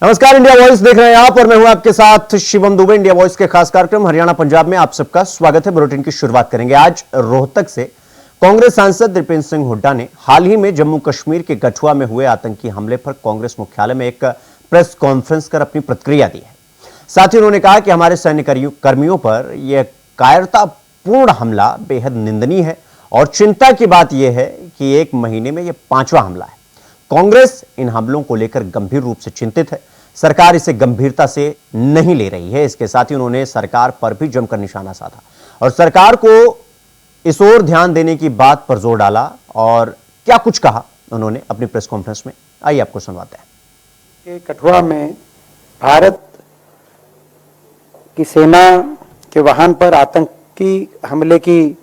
नमस्कार, India voice देख रहे हैं आप और मैं हूं आपके साथ शिवम दुबे। इंडिया वॉइस के खास कार्यक्रम हरियाणा पंजाब में आप सबका स्वागत है। बुलेटिन की शुरुआत करेंगे। आज रोहतक से कांग्रेस सांसद दीपेंद्र सिंह हुड्डा ने हाल ही में जम्मू कश्मीर के कठुआ में हुए आतंकी हमले पर कांग्रेस मुख्यालय में एक प्रेस कॉन्फ्रेंस कर अपनी प्रतिक्रिया दी है। साथ ही उन्होंने कहा कि हमारे सैन्य कर्मियों पर यह कायरतापूर्ण हमला बेहद निंदनीय है और चिंता की बात यह है कि एक महीने में यह 5वां हमला है। कांग्रेस इन हमलों को लेकर गंभीर रूप से चिंतित है। सरकार इसे गंभीरता से नहीं ले रही है। इसके साथ ही उन्होंने सरकार पर भी जमकर निशाना साधा और सरकार को इस ओर ध्यान देने की बात पर जोर डाला। और क्या कुछ कहा उन्होंने अपनी प्रेस कॉन्फ्रेंस में, आइए आपको सुनवाते हैं। कठुआ में भारत की सेना के वाहन पर आतंकी हमले की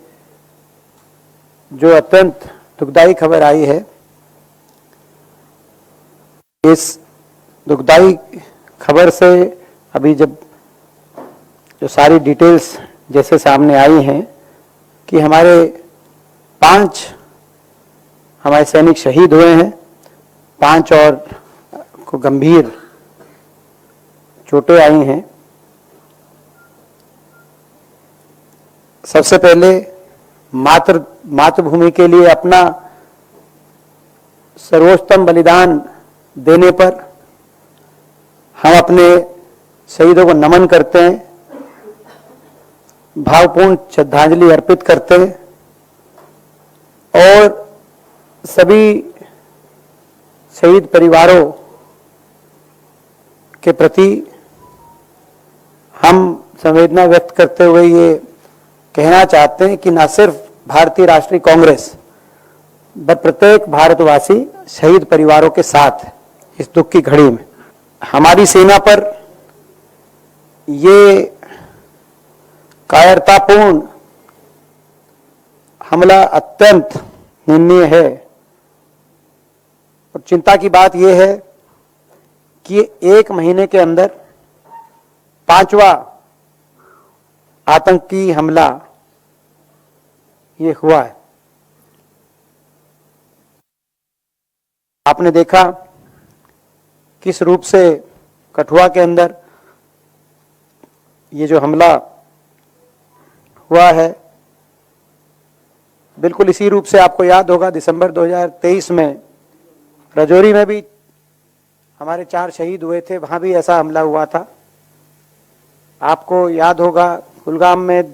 जो अत्यंत दुखदायी खबर आई है, इस दुखदायी खबर से अभी जब जो सारी डिटेल्स जैसे सामने आई हैं कि हमारे 5 हमारे सैनिक शहीद हुए हैं, 5 और को गंभीर चोटें आई हैं। सबसे पहले मातृभूमि के लिए अपना सर्वोत्तम बलिदान देने पर हम अपने शहीदों को नमन करते हैं, भावपूर्ण श्रद्धांजलि अर्पित करते हैं और सभी शहीद परिवारों के प्रति हम संवेदना व्यक्त करते हुए ये कहना चाहते हैं कि न सिर्फ भारतीय राष्ट्रीय कांग्रेस बल्कि प्रत्येक भारतवासी शहीद परिवारों के साथ है। इस दुख की घड़ी में हमारी सेना पर ये कायरतापूर्ण हमला अत्यंत निंदनीय है और चिंता की बात यह है कि एक महीने के अंदर 5वां आतंकी हमला ये हुआ है। आपने देखा किस रूप से कठुआ के अंदर ये जो हमला हुआ है, बिल्कुल इसी रूप से आपको याद होगा दिसंबर 2023 में राजौरी में भी हमारे 4 शहीद हुए थे, वहां भी ऐसा हमला हुआ था। आपको याद होगा कुलगाम में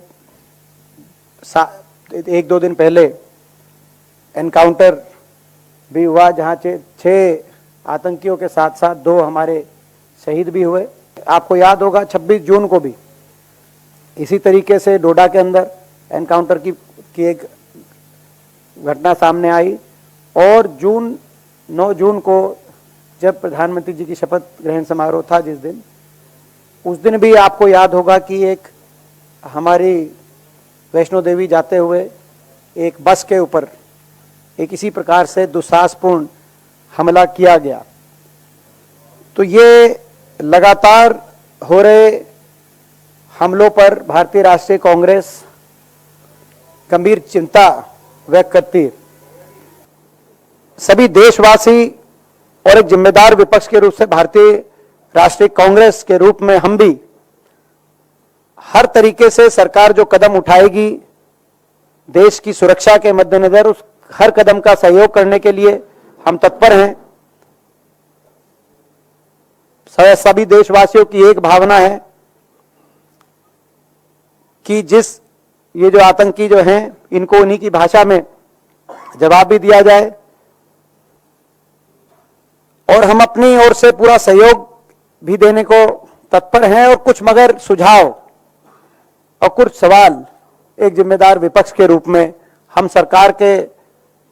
1-2 दिन पहले एनकाउंटर भी हुआ, जहां 6 आतंकियों के साथ साथ 2 हमारे शहीद भी हुए। आपको याद होगा 26 जून को भी इसी तरीके से डोडा के अंदर एनकाउंटर की एक घटना सामने आई और 9 जून को जब प्रधानमंत्री जी की शपथ ग्रहण समारोह था जिस दिन, उस दिन भी आपको याद होगा कि एक हमारी वैष्णो देवी जाते हुए एक बस के ऊपर एक इसी प्रकार से दुस्साहसपूर्ण हमला किया गया। तो ये लगातार हो रहे हमलों पर भारतीय राष्ट्रीय कांग्रेस गंभीर चिंता व्यक्त करती है। सभी देशवासी और एक जिम्मेदार विपक्ष के रूप से भारतीय राष्ट्रीय कांग्रेस के रूप में हम भी हर तरीके से सरकार जो कदम उठाएगी देश की सुरक्षा के मद्देनजर उस हर कदम का सहयोग करने के लिए हम तत्पर हैं। सभी देशवासियों की एक भावना है कि ये जो आतंकी जो हैं इनको उन्हीं की भाषा में जवाब भी दिया जाए और हम अपनी ओर से पूरा सहयोग भी देने को तत्पर हैं। और कुछ मगर सुझाव और कुछ सवाल एक जिम्मेदार विपक्ष के रूप में हम सरकार के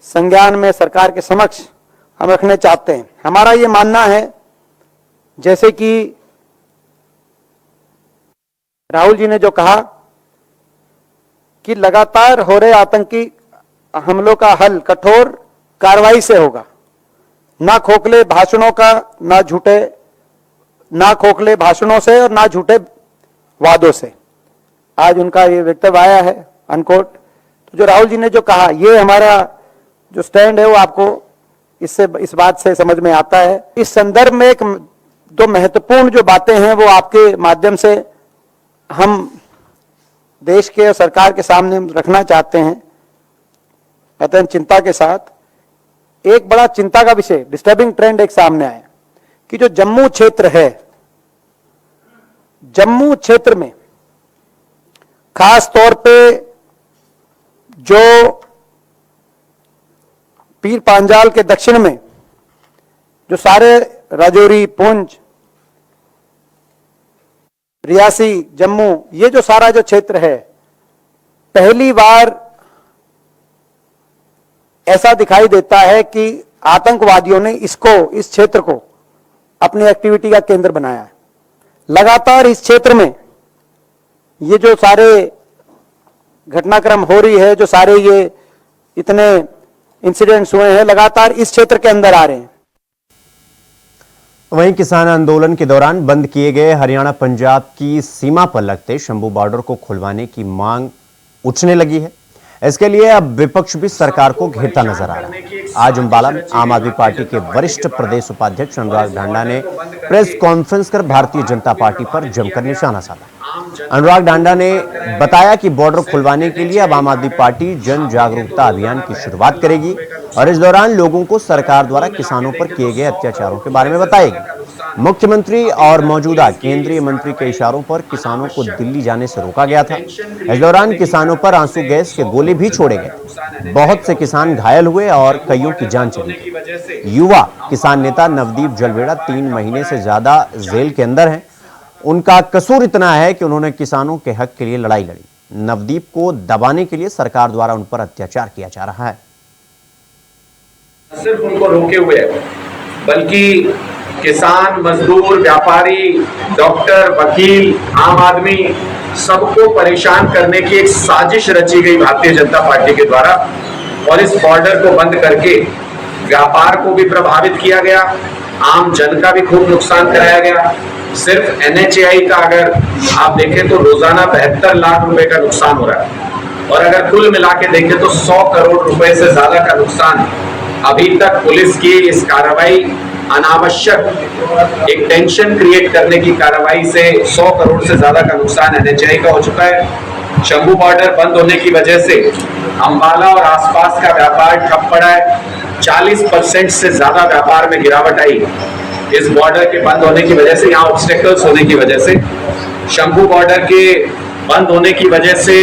संज्ञान में, सरकार के समक्ष हम रखने चाहते हैं। हमारा ये मानना है, जैसे कि राहुल जी ने जो कहा कि लगातार हो रहे आतंकी हमलों का हल कठोर कार्रवाई से होगा, ना खोखले भाषणों का, ना खोखले भाषणों से और ना झूठे वादों से। आज उनका ये वक्तव्य आया है अनकोट। तो जो राहुल जी ने जो कहा, ये हमारा जो स्टैंड है वो आपको इस बात से समझ में आता है। इस संदर्भ में एक दो महत्वपूर्ण जो बातें हैं वो आपके माध्यम से हम देश के और सरकार के सामने रखना चाहते हैं अत्यंत चिंता के साथ। एक बड़ा चिंता का विषय, डिस्टर्बिंग ट्रेंड एक सामने आया कि जो जम्मू क्षेत्र है, जम्मू क्षेत्र में खास तौर पे जो पीर पांजाल के दक्षिण में जो सारे राजौरी, पुंछ, रियासी, जम्मू, ये जो सारा जो क्षेत्र है, पहली बार ऐसा दिखाई देता है कि आतंकवादियों ने इस क्षेत्र को अपनी एक्टिविटी का केंद्र बनाया है। लगातार इस क्षेत्र में ये जो सारे घटनाक्रम हो रही है, जो सारे ये इतने इंसिडेंट्स हुए हैं, लगातार इस क्षेत्र के अंदर आ रहे हैं। वहीं किसान आंदोलन के दौरान बंद किए गए हरियाणा पंजाब की सीमा पर लगते शंभू बॉर्डर को खुलवाने की मांग उठने लगी है। इसके लिए अब विपक्ष भी सरकार को घेरता नजर आ रहा है। आज अंबाला में आम आदमी पार्टी के वरिष्ठ प्रदेश उपाध्यक्ष अनुराग ढांडा ने प्रेस कॉन्फ्रेंस कर भारतीय जनता पार्टी पर जमकर निशाना साधा। अनुराग ढांडा ने बताया कि बॉर्डर खुलवाने के लिए अब आम आदमी पार्टी जन जागरूकता अभियान की शुरुआत करेगी और इस दौरान लोगों को सरकार द्वारा किसानों पर किए गए अत्याचारों के बारे में बताएगी। मुख्यमंत्री और मौजूदा केंद्रीय मंत्री के इशारों पर किसानों को दिल्ली जाने से रोका गया था। इस दौरान किसानों पर आंसू गैस के गोले भी छोड़े गए। बहुत से किसान घायल हुए और कईयों की जान चली गई। युवा किसान नेता नवदीप जलवेड़ा 3 महीने से ज्यादा जेल के अंदर हैं। उनका कसूर इतना है कि उन्होंने किसानों के हक के लिए लड़ाई लड़ी। नवदीप को दबाने के लिए सरकार द्वारा उन पर अत्याचार किया जा रहा है। सिर्फ उनको रोके हुए है, बल्कि किसान, मजदूर, व्यापारी, डॉक्टर, वकील, आम आदमी सबको परेशान करने की एक साजिश रची गई भारतीय जनता पार्टी के द्वारा और इस बॉर्डर को बंद करके व्यापार को भी प्रभावित किया गया, आम जन का भी खूब नुकसान कराया गया। सिर्फ NHAI का अगर आप देखें तो रोजाना 72 लाख रुपए का नुकसान हो रहा है और अगर कुल मिला के देखें तो 100 करोड़ रुपए से ज्यादा का नुकसान अभी तक पुलिस की इस कार्रवाई, अनावश्यक एक टेंशन क्रिएट करने की कार्रवाई से 100 करोड़ से ज्यादा का नुकसान NHAI का हो चुका है। शंभू बॉर्डर बंद होने की वजह से अंबाला और आसपास का व्यापार ठप पड़ा है। 40% से ज्यादा व्यापार में गिरावट आई इस बॉर्डर के बंद होने की वजह से, यहाँ ऑब्स्टेकल्स होने की वजह से। शंभू बॉर्डर के बंद होने की वजह से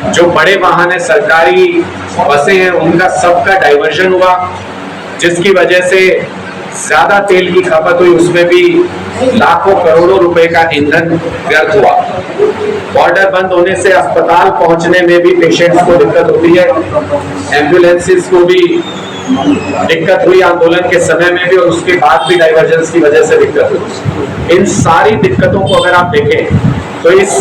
जो बड़े वाहन है, सरकारी बसें हैं, उनका सबका डाइवर्जन हुआ, जिसकी वजह से ज्यादा तेल की खपत हुई, उसमें भी लाखों करोड़ों रुपए का ईंधन व्यर्थ हुआ। बॉर्डर बंद होने से अस्पताल पहुंचने में भी पेशेंट्स को दिक्कत होती है, एम्बुलेंसेस को भी दिक्कत हुई आंदोलन के समय में भी और उसके बाद भी डाइवर्जेंस की वजह से दिक्कत हुई। इन सारी दिक्कतों को अगर आप देखें तो इस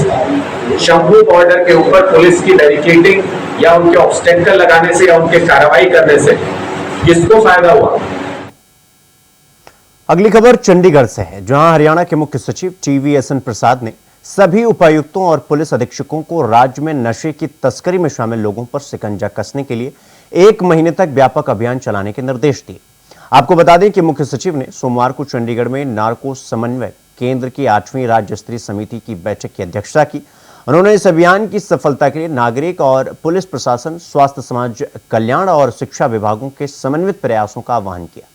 शंभू बॉर्डर के ऊपर पुलिस की बैरिकेडिंग या उनके ऑब्स्टेकल लगाने से या उनके कार्रवाई करने से किसको फायदा हुआ? अगली खबर चंडीगढ़ से है, जहां हरियाणा के मुख्य सचिव TVSN प्रसाद ने सभी उपायुक्तों और पुलिस अधीक्षकों को राज्य में नशे की तस्करी में शामिल लोगों पर शिकंजा कसने के लिए 1 महीने तक व्यापक अभियान चलाने के निर्देश दिए। आपको बता दें कि मुख्य सचिव ने सोमवार को चंडीगढ़ में नार्को समन्वय केंद्र की 8वीं राज्य स्तरीय समिति की बैठक की अध्यक्षता की। उन्होंने इस अभियान की सफलता के लिए नागरिक और पुलिस प्रशासन, स्वास्थ्य, समाज कल्याण और शिक्षा विभागों के समन्वित प्रयासों का आह्वान किया।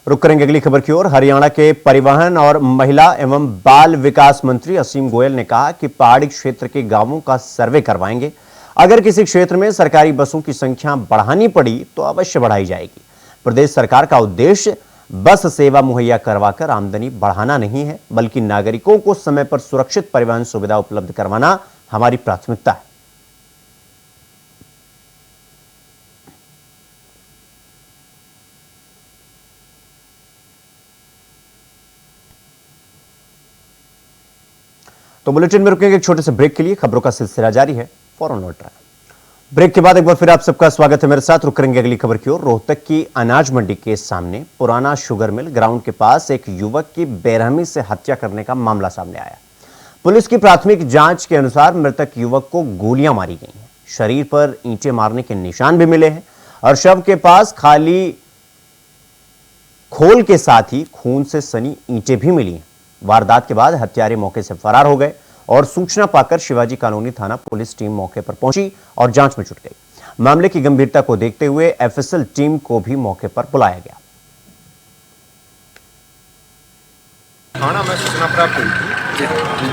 रुक करेंगे अगली खबर की ओर। हरियाणा के परिवहन और महिला एवं बाल विकास मंत्री असीम गोयल ने कहा कि पहाड़ी क्षेत्र के गांवों का सर्वे करवाएंगे। अगर किसी क्षेत्र में सरकारी बसों की संख्या बढ़ानी पड़ी तो अवश्य बढ़ाई जाएगी। प्रदेश सरकार का उद्देश्य बस सेवा मुहैया करवाकर आमदनी बढ़ाना नहीं है, बल्कि नागरिकों को समय पर सुरक्षित परिवहन सुविधा उपलब्ध करवाना हमारी प्राथमिकता है। तो बुलेटिन में रुकेंगे एक छोटे से ब्रेक के लिए। खबरों का सिलसिला जारी है, फौरन लौट रहा है। ब्रेक के बाद एक बार फिर आप सबका स्वागत है मेरे साथ। रुक करेंगे अगली खबर की ओर। रोहतक की अनाज मंडी के सामने पुराना शुगर मिल ग्राउंड के पास एक युवक की बेरहमी से हत्या करने का मामला सामने आया। पुलिस की प्राथमिक जांच के अनुसार मृतक युवक को गोलियां मारी गई हैं। शरीर पर ईंटें मारने के निशान भी मिले हैं और शव के पास खाली खोल के साथ ही खून से सनी ईंटें भी मिली हैं। वारदात के बाद हत्यारे मौके से फरार हो गए और सूचना पाकर शिवाजी कॉलोनी थाना पुलिस टीम मौके पर पहुंची और जांच में जुट गई। मामले की गंभीरता को देखते हुए एफएसएल टीम को भी मौके पर बुलाया गया। थाना में सूचना प्राप्त हुई थी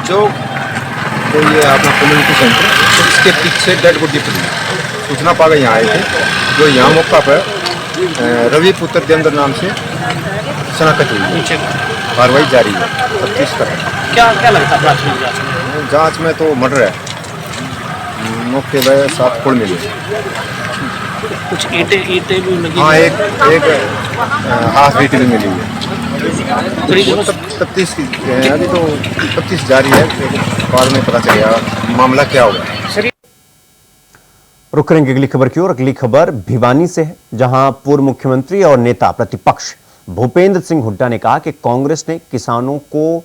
जो ये अपना कम्युनिटी सेंटर तो इसके पीछे डेड बॉडी पड़ी सूचना पाकर यहाँ आए थे। जो यहाँ मौका पर रवि पुत्र देवेंद्र नाम से शनाख्त हुई, कार्रवाई जारी है। 25 का क्या लगता है प्राथमिक जांच में? जांच में तो मर्डर है। मौके पर 7 खोल मिले, कुछ ईंटें भी लगी। हाँ एक हाथ ईंट भी मिली हुई है। करीब 33 की अभी तो 25 जारी है। बाद में पता चलेगा मामला क्या होगा। रुक करेंगे अगली खबर की ओर। अगली खबर भिवानी से है, जहां पूर्व मुख्यमंत्री और नेता प्रतिपक्ष भूपेंद्र सिंह हुड्डा ने कहा कि कांग्रेस ने किसानों को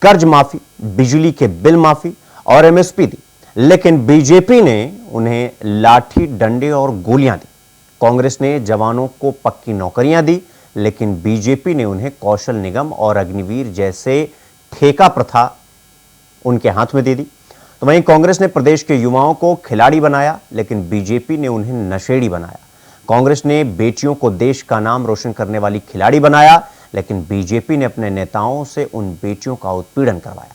कर्ज माफी, बिजली के बिल माफी और एमएसपी दी, लेकिन बीजेपी ने उन्हें लाठी, डंडे और गोलियां दी। कांग्रेस ने जवानों को पक्की नौकरियां दी, लेकिन बीजेपी ने उन्हें कौशल निगम और अग्निवीर जैसे ठेका प्रथा उनके हाथ में दे दी। तो वहीं कांग्रेस ने प्रदेश के युवाओं को खिलाड़ी बनाया, लेकिन बीजेपी ने उन्हें नशेड़ी बनाया। कांग्रेस ने बेटियों को देश का नाम रोशन करने वाली खिलाड़ी बनाया, लेकिन बीजेपी ने अपने नेताओं से उन बेटियों का उत्पीड़न करवाया।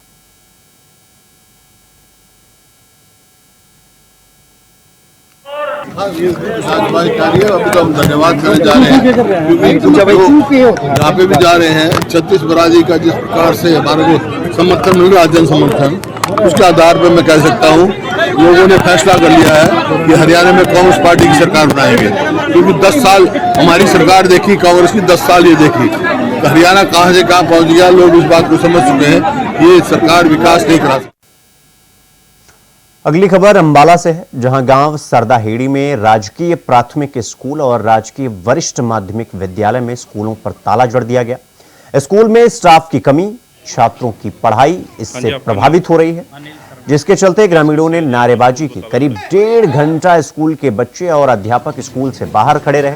हाँ, ये साझेदारी कार्य है। अभी तो हम धन्यवाद करने जा रहे हैं, क्योंकि जहाँ पे भी जा रहे हैं 36 बराजी का जिस प्रकार से हमारे को समर्थन मिल रहा है, जन समर्थन, उसके आधार पर मैं कह सकता हूँ लोगों ने फैसला कर लिया है कि हरियाणा में कांग्रेस पार्टी की सरकार बनाएंगे। क्योंकि 10 साल हमारी सरकार देखी, कांग्रेस की 10 साल ये देखी, तो हरियाणा कहाँ से कहाँ पहुँच गया। लोग इस बात को समझ चुके हैं, ये सरकार विकास नहीं करा सकती। अगली खबर अंबाला से है, जहां गांव सरदाहेड़ी में राजकीय प्राथमिक स्कूल और राजकीय वरिष्ठ माध्यमिक विद्यालय में स्कूलों पर ताला जड़ दिया गया। स्कूल में स्टाफ की कमी, छात्रों की पढ़ाई इससे प्रभावित हो रही है, जिसके चलते ग्रामीणों ने नारेबाजी की। करीब 1.5 घंटा स्कूल के बच्चे और अध्यापक स्कूल से बाहर खड़े रहे।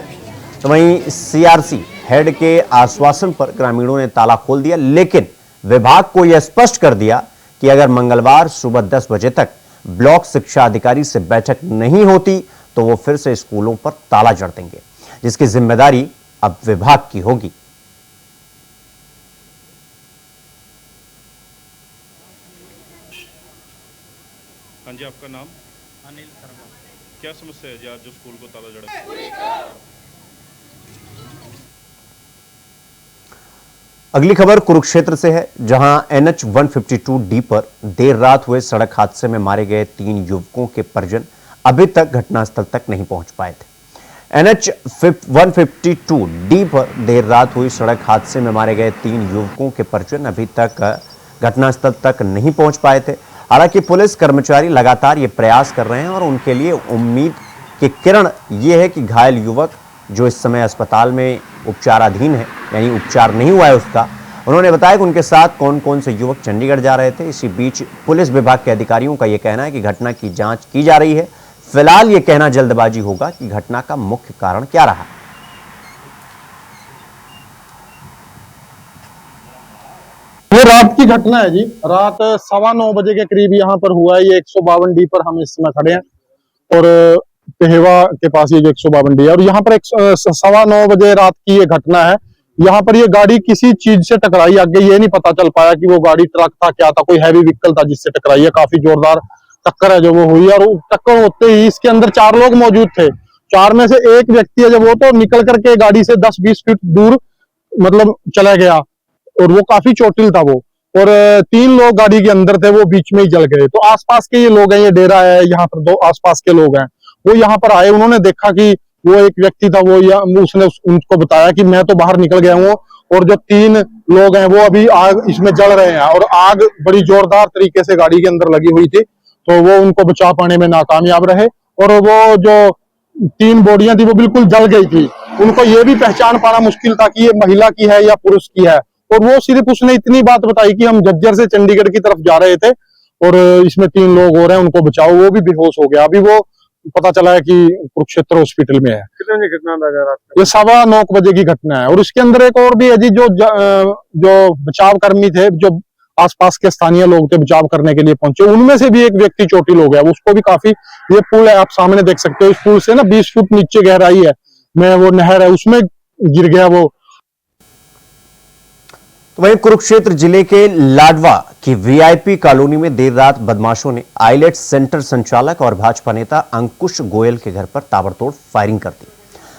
तो वहीं सीआरसी हेड के आश्वासन पर ग्रामीणों ने ताला खोल दिया, लेकिन विभाग को यह स्पष्ट कर दिया कि अगर मंगलवार सुबह 10 बजे तक ब्लॉक शिक्षा अधिकारी से बैठक नहीं होती तो वो फिर से स्कूलों पर ताला जड़ देंगे, जिसकी जिम्मेदारी अब विभाग की होगी। हाँ जी, आपका नाम? अनिल शर्मा। क्या समस्या है जी आज जो स्कूल को ताला जड़ा? अगली खबर कुरुक्षेत्र से है, जहां NH 152D पर देर रात हुए सड़क हादसे में मारे गए 3 युवकों के परिजन अभी तक घटनास्थल तक नहीं पहुंच पाए थे। NH 152D पर देर रात हुई सड़क हादसे में मारे गए 3 युवकों के परिजन अभी तक घटनास्थल तक नहीं पहुंच पाए थे। हालांकि पुलिस कर्मचारी लगातार ये प्रयास कर रहे हैं और उनके लिए उम्मीद की किरण ये है कि घायल युवक जो इस समय अस्पताल में उपचाराधीन है, यानी उपचार नहीं हुआ है उसका, उन्होंने बताया कि उनके साथ कौन कौन से युवक चंडीगढ़ जा रहे थे। इसी बीच पुलिस विभाग के अधिकारियों का यह कहना है कि घटना की जांच की जा रही है। फिलहाल यह कहना जल्दबाजी होगा कि घटना का मुख्य कारण क्या रहा। ये रात की घटना है जी। रात 9:15 बजे के करीब यहाँ पर हुआ है। ये 152D पर हम इस समय खड़े हैं और पेहवा के पास ये जो 152D है, और यहाँ पर 9:15 बजे रात की ये घटना है। यहाँ पर ये गाड़ी किसी चीज से टकराई, आगे ये नहीं पता चल पाया कि वो गाड़ी ट्रक था, क्या था, कोई हैवी व्हीकल था जिससे टकराई है। काफी जोरदार टक्कर है जो वो हुई है, और टक्कर होते ही इसके अंदर 4 लोग मौजूद थे। 4 में से एक व्यक्ति है जब वो तो निकल करके गाड़ी से 10-20 फीट दूर मतलब चला गया, और वो काफी चोटिल था वो। और 3 लोग गाड़ी के अंदर थे, वो बीच में ही जल गए। तो आसपास के ये लोग हैं, ये डेरा है, यहाँ पर 2 आसपास के लोग हैं, वो यहाँ पर आए। उन्होंने देखा कि वो एक व्यक्ति था, उसने उनको बताया कि मैं तो बाहर निकल गया हूँ, और जो 3 लोग हैं वो अभी आग इसमें जल रहे हैं, और आग बड़ी जोरदार तरीके से गाड़ी के अंदर लगी हुई थी, तो वो उनको बचा पाने में नाकामयाब रहे। और वो जो 3 बॉडियां थी वो बिल्कुल जल गई थी। उनको ये भी पहचान पाना मुश्किल था कि ये महिला की है या पुरुष की है। और वो सिर्फ उसने इतनी बात बताई कि हम झज्जर से चंडीगढ़ की तरफ जा रहे थे, और इसमें 3 लोग और हैं, उनको बचाओ, वो भी बेहोश हो गया। अभी वो पता चला है कि कुरुक्षेत्र हॉस्पिटल में है। कितने बजे घटना था? ये 9:15 बजे की घटना है। और इसके अंदर एक और भी है जी, जो बचाव कर्मी थे, जो आसपास के स्थानीय लोग थे, बचाव करने के लिए पहुंचे, उनमें से भी एक व्यक्ति चोटिल हो गया। उसको भी काफी, ये पुल है आप सामने देख सकते हो, इस पुल से ना 20 फुट नीचे गहराई है में वो नहर है, उसमें गिर गया वो। तो वहीं कुरुक्षेत्र जिले के लाडवा की वीआईपी कॉलोनी में देर रात बदमाशों ने आइलेट सेंटर संचालक और भाजपा नेता अंकुश गोयल के घर पर ताबड़तोड़ फायरिंग कर दी।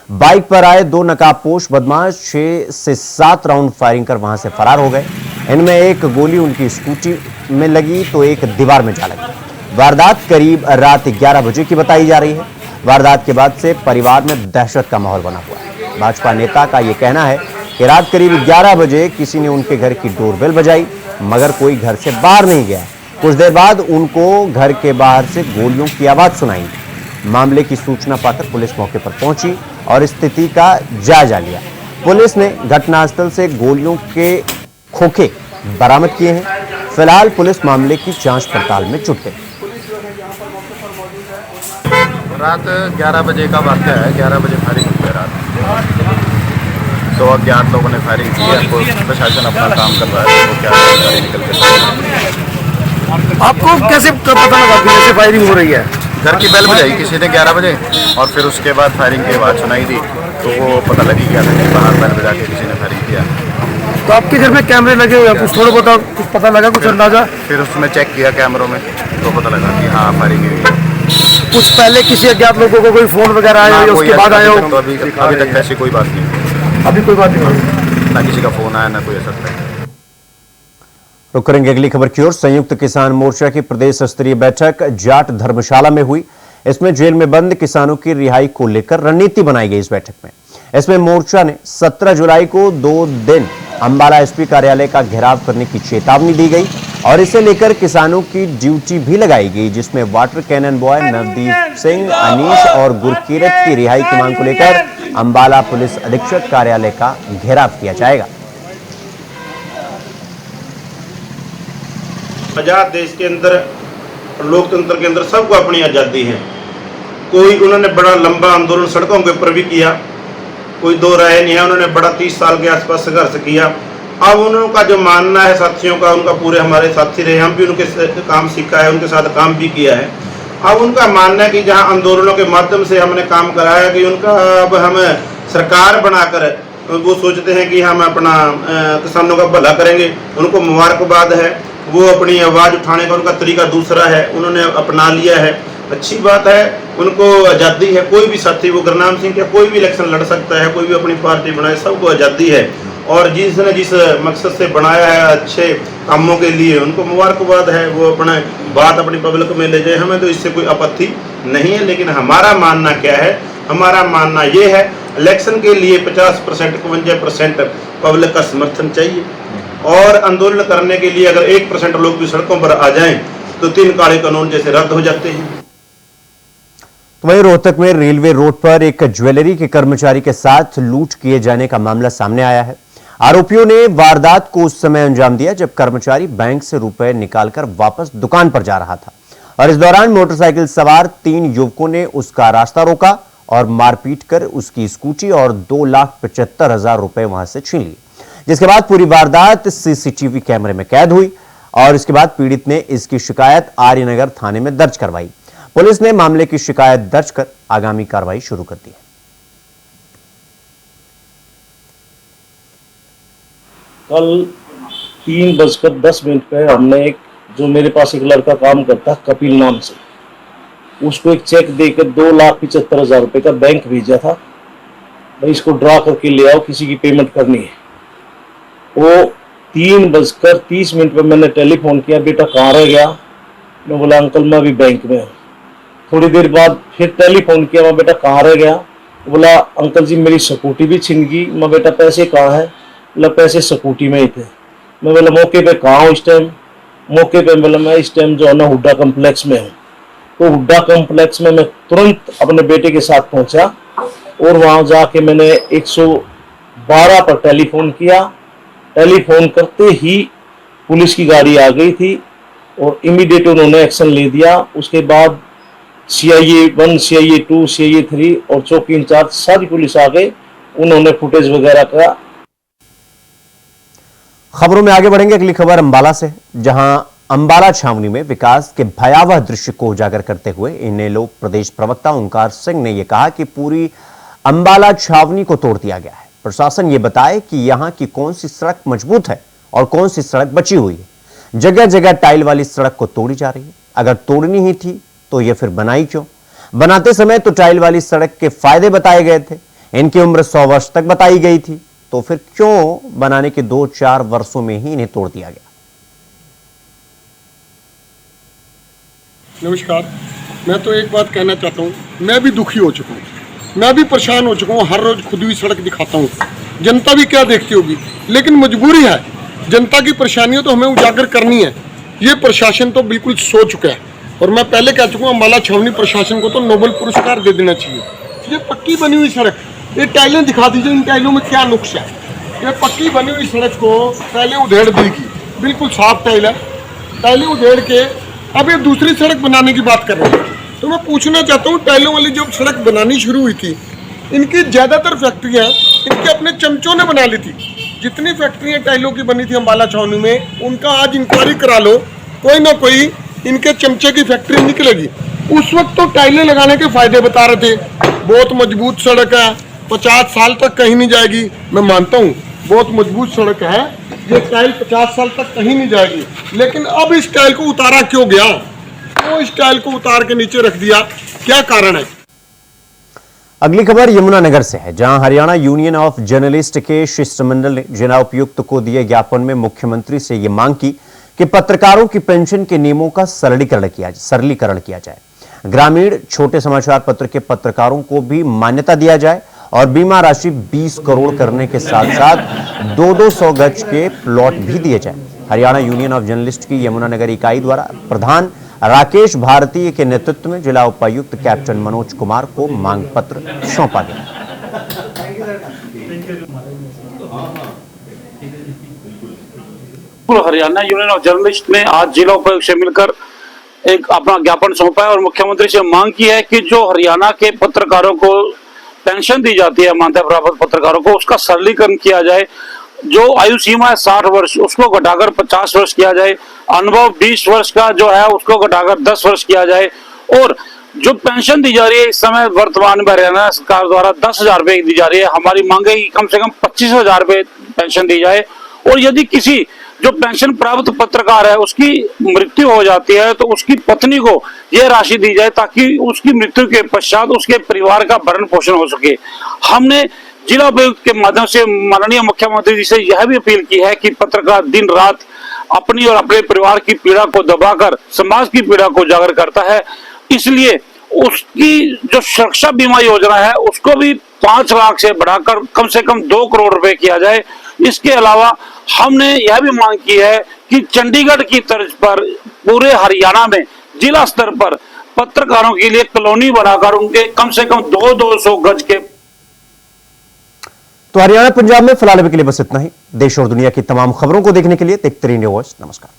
बाइक पर आए 2 नकाबपोश बदमाश 6 से 7 राउंड फायरिंग कर वहां से फरार हो गए। इनमें एक गोली उनकी स्कूटी में लगी तो एक दीवार में जा लगी। वारदात करीब रात 11 बजे की बताई जा रही है। वारदात के बाद से परिवार में दहशत का माहौल बना हुआ है। भाजपा नेता का यह कहना है कि रात करीब 11 बजे किसी ने उनके घर की डोरबेल बजाई, मगर कोई घर से बाहर नहीं गया। कुछ देर बाद उनको घर के बाहर से गोलियों की आवाज सुनाई दी। मामले की सूचना पाकर पुलिस मौके पर पहुंची और स्थिति का जायजा लिया। पुलिस ने घटनास्थल से गोलियों के खोखे बरामद किए हैं। फिलहाल पुलिस मामले की जांच पड़ताल में जुट गई। रात 11 बजे का वाक़या है। 11 बजे फायरिंग हुई है रात। 2 अज्ञात लोगों ने फायरिंग की है। प्रशासन अपना काम कर रहा है, तो क्या जानकारी निकल के। आपको कैसे पता लगा कि ऐसे फायरिंग हो रही है? घर की बेल बजाई किसी ने 11 बजे और फिर उसके बाद फायरिंग की आवाज़ सुनाई दी, तो वो पता लगी क्या था कि बाहर बेल बजा के किसी ने फायरिंग किया। तो आपके घर में कैमरे लगे हुए हैं, कुछ थोड़ा बहुत कुछ पता लगा, कुछ अंदाजा? फिर उसमें चेक किया कैमरों में, तो पता लगा कि हाँ फायरिंग हुई है। कुछ पहले किसी अज्ञात लोगों को कोई फोन वगैरह आया हो, उसके बाद आया हो? तो अभी तक ऐसी कोई बात नहीं। अभी कोई बात नहीं, ना किसी का फोन आया, ना कोई ऐसा था। रुक करेंगे अगली खबर की ओर। संयुक्त किसान मोर्चा की प्रदेश स्तरीय बैठक जाट धर्मशाला में हुई। इसमें जेल में बंद किसानों की रिहाई को लेकर रणनीति बनाई गई। इस बैठक में इसमें मोर्चा ने 17 जुलाई को 2 दिन अंबाला एसपी कार्यालय का घेराव करने की चेतावनी दी गई और इसे लेकर किसानों की ड्यूटी भी लगाई गई, जिसमें water cannon boy Navdeep Singh, Anish और गुरकीरत की रिहाई की मांग को लेकर अंबाला पुलिस अधीक्षक कार्यालय का घेराव किया जाएगा। आजाद देश के अंदर, लोकतंत्र के अंदर सबको अपनी आज़ादी है। कोई उन्होंने बड़ा लंबा आंदोलन सड़कों के ऊपर भी किया, कोई दो राय नहीं है। उन्होंने बड़ा 30 साल के आसपास संघर्ष किया। अब उनका जो मानना है साथियों का, उनका पूरे हमारे साथी रहे, हम भी उनके काम सीखा है, उनके साथ काम भी किया है। अब उनका मानना है कि जहां आंदोलनों के माध्यम से हमने काम कराया कि उनका अब हम सरकार बनाकर वो सोचते हैं कि हम अपना किसानों का भला करेंगे। उनको मुबारकबाद है, वो अपनी आवाज़ उठाने का उनका तरीका दूसरा है, उन्होंने अपना लिया है। अच्छी बात है, उनको आज़ादी है। कोई भी साथी, वो गुरनाम सिंह का कोई भी इलेक्शन लड़ सकता है, कोई भी अपनी पार्टी बनाए, सबको आज़ादी है। और जिसने जिस मकसद से बनाया है अच्छे कामों के लिए, उनको मुबारकबाद है। वो अपना बात अपनी पब्लिक में ले जाए, हमें तो इससे कोई आपत्ति नहीं है। लेकिन हमारा मानना क्या है? हमारा मानना ये है, इलेक्शन के लिए 50% 52% पब्लिक का समर्थन चाहिए और आंदोलन करने के लिए अगर 1% लोग भी सड़कों पर आ जाएं तो 3 काले कानून जैसे रद्द हो जाते हैं। वहीं रोहतक में रेलवे रोड पर एक ज्वेलरी के कर्मचारी के साथ लूट किए जाने का मामला सामने आया है। आरोपियों ने वारदात को उस समय अंजाम दिया जब कर्मचारी बैंक से रुपए निकालकर वापस दुकान पर जा रहा था और इस दौरान मोटरसाइकिल सवार 3 युवकों ने उसका रास्ता रोका और मारपीट कर उसकी स्कूटी और 2,75,000 रुपए वहां से छीन लिए, जिसके बाद पूरी वारदात सीसीटीवी कैमरे में कैद हुई और इसके बाद पीड़ित ने इसकी शिकायत आर्यनगर थाने में दर्ज करवाई। पुलिस ने मामले की शिकायत दर्ज कर आगामी कार्रवाई शुरू कर दी है। कल 3:10 पे हमने एक, जो मेरे पास एक लड़का काम करता कपिल नाम से, उसको एक चेक देकर 2,75,000 रुपए का बैंक भेजा था। भाई इसको ड्रा करके ले आओ, किसी की पेमेंट करनी है। वो 3:30 पे मैंने टेलीफोन किया, बेटा कहाँ रह गया? मैं बोला अंकल मैं अभी बैंक में हूँ। थोड़ी देर बाद फिर टेलीफोन किया, मैं बेटा कहाँ रह गया? बोला अंकल जी मेरी स्कूटी भी छिन गई। मैं बेटा पैसे कहाँ है? बोला पैसे स्कूटी में ही थे। मैं बोला मौके पे कहाँ हूँ इस टाइम? मौके पे बोला मैं इस टाइम जो है ना हुड्डा कम्प्लेक्स में हूँ। तो हुड्डा कम्प्लेक्स में मैं तुरंत अपने बेटे के साथ पहुंचा और वहां जाके मैंने 112 पर टेलीफोन किया। टेलीफोन करते ही पुलिस की गाड़ी आ गई थी और इमीडिएट उन्होंने एक्शन ले दिया। उसके बाद CIA 1, CIA 2, CIA 3 और चौकी इंचार्ज सारी पुलिस आ गए, उन्होंने फुटेज वगैरह का। खबरों में आगे बढ़ेंगे। अगली खबर अंबाला से, जहां अंबाला छावनी में विकास के भयावह दृश्य को उजागर करते हुए इनेलो प्रदेश प्रवक्ता ओंकार सिंह ने यह कहा कि पूरी अंबाला छावनी को तोड़ दिया गया है। प्रशासन ये बताए कि यहां की कौन सी सड़क मजबूत है और कौन सी सड़क बची हुई है। जगह जगह टाइल वाली सड़क को तोड़ी जा रही है। अगर तोड़नी ही थी तो यह फिर बनाई क्यों? बनाते समय तो टाइल वाली सड़क के फायदे बताए गए थे, इनकी उम्र 100 वर्ष तक बताई गई थी, तो फिर क्यों बनाने के 2-4 वर्षों में ही इन्हें तोड़ दिया गया? नमस्कार, मैं तो एक बात कहना चाहता हूँ, मैं भी दुखी हो चुका हूँ, मैं भी परेशान हो चुका हूँ। हर रोज खुद भी सड़क दिखाता हूँ, जनता भी क्या देखती होगी, लेकिन मजबूरी है, जनता की परेशानियों तो हमें उजागर करनी है। ये प्रशासन तो बिल्कुल सो चुका है और मैं पहले कह चुका हूँ, अंबाला छावनी प्रशासन को तो नोबेल पुरस्कार दे देना चाहिए। ये पक्की बनी हुई सड़क, ये टाइलें दिखा दीजिए, इन टाइलों में क्या नुक्स है। ये पक्की बनी हुई सड़क को पहले उधेड़ देगी, बिल्कुल साफ टाइल है, टाइलें उधेड़ के अब ये दूसरी सड़क बनाने की बात कर रहे हैं। तो मैं पूछना चाहता हूँ, टाइलों वाली जब सड़क बनानी शुरू हुई थी, इनकी ज़्यादातर फैक्ट्रियाँ इनके अपने चमचों ने बना ली थी। जितनी फैक्ट्रियाँ टाइलों की बनी थी अंबाला छावनी में, उनका आज इंक्वायरी करा लो, कोई ना कोई इनके चमचे की फैक्ट्री निकलेगी। उस वक्त तो टाइलें लगाने के फायदे बता रहे थे, बहुत मजबूत सड़क है, 50 साल तक कहीं नहीं जाएगी। मैं मानता हूँ बहुत मजबूत सड़क है, ये टाइल 50 साल तक कहीं नहीं जाएगी, लेकिन अब इस टाइल को उतारा क्यों गया? क्यों इस टाइल को उतार के नीचे रख दिया, क्या कारण है? अगली खबर यमुनानगर से है, जहां हरियाणा यूनियन ऑफ जर्नलिस्ट के शिष्टमंडल ने जिला उपायुक्त को दिए ज्ञापन में मुख्यमंत्री से यह मांग की कि पत्रकारों की पेंशन के नियमों का सरलीकरण किया जाए। ग्रामीण छोटे समाचार पत्र के पत्रकारों को भी मान्यता दिया जाए और बीमा राशि 20 करोड़ करने के साथ साथ 200 गज के प्लॉट भी दिए जाए। हरियाणा यूनियन ऑफ जर्नलिस्ट की यमुनानगर इकाई द्वारा प्रधान राकेश भारतीय के नेतृत्व में जिला उपायुक्त कैप्टन मनोज कुमार को मांग पत्र सौंपा गया। हरियाणा यूनियन ऑफ जर्नलिस्ट ने आज जिला उपायुक्त से मिलकर एक अपना ज्ञापन सौंपा है और मुख्यमंत्री से मांग की है कि जो हरियाणा के पत्रकारों को पेंशन दी जाती है, मान्यता प्राप्त पत्रकारों को, उसका सरलीकरण किया जाए। जो आयु सीमा है 60 वर्ष, उसको घटाकर 50 वर्ष किया जाए। अनुभव 20 वर्ष का जो है उसको घटाकर 10 वर्ष किया जाए। और जो पेंशन दी जा रही है इस समय वर्तमान में हरियाणा सरकार द्वारा 10,000 रुपए दी जा रही है। हमारी मांग है कि कम से कम 25,000 रुपए पेंशन दी जाए। और यदि किसी जो पेंशन प्राप्त पत्रकार है उसकी मृत्यु हो जाती है तो उसकी पत्नी को यह राशि दी जाए ताकि उसकी मृत्यु के पश्चात उसके परिवार का भरण पोषण हो सके। हमने जिला उपायुक्त के माध्यम से माननीय मुख्यमंत्री जी से यह भी अपील की है कि पत्रकार दिन रात अपनी और अपने परिवार की पीड़ा को दबाकर समाज की पीड़ा को उजागर करता है, इसलिए उसकी जो सुरक्षा बीमा योजना है उसको भी 5 लाख से बढ़ाकर कम से कम 2 करोड़ रुपए किया जाए। इसके अलावा हमने यह भी मांग की है कि चंडीगढ़ की तर्ज पर पूरे हरियाणा में जिला स्तर पर पत्रकारों के लिए कॉलोनी बनाकर उनके कम से कम 200 गज के। तो हरियाणा पंजाब में फिलहाल अभी के लिए बस इतना ही। देश और दुनिया की तमाम खबरों को देखने के लिए देखते रहिए न्यूज़। नमस्कार।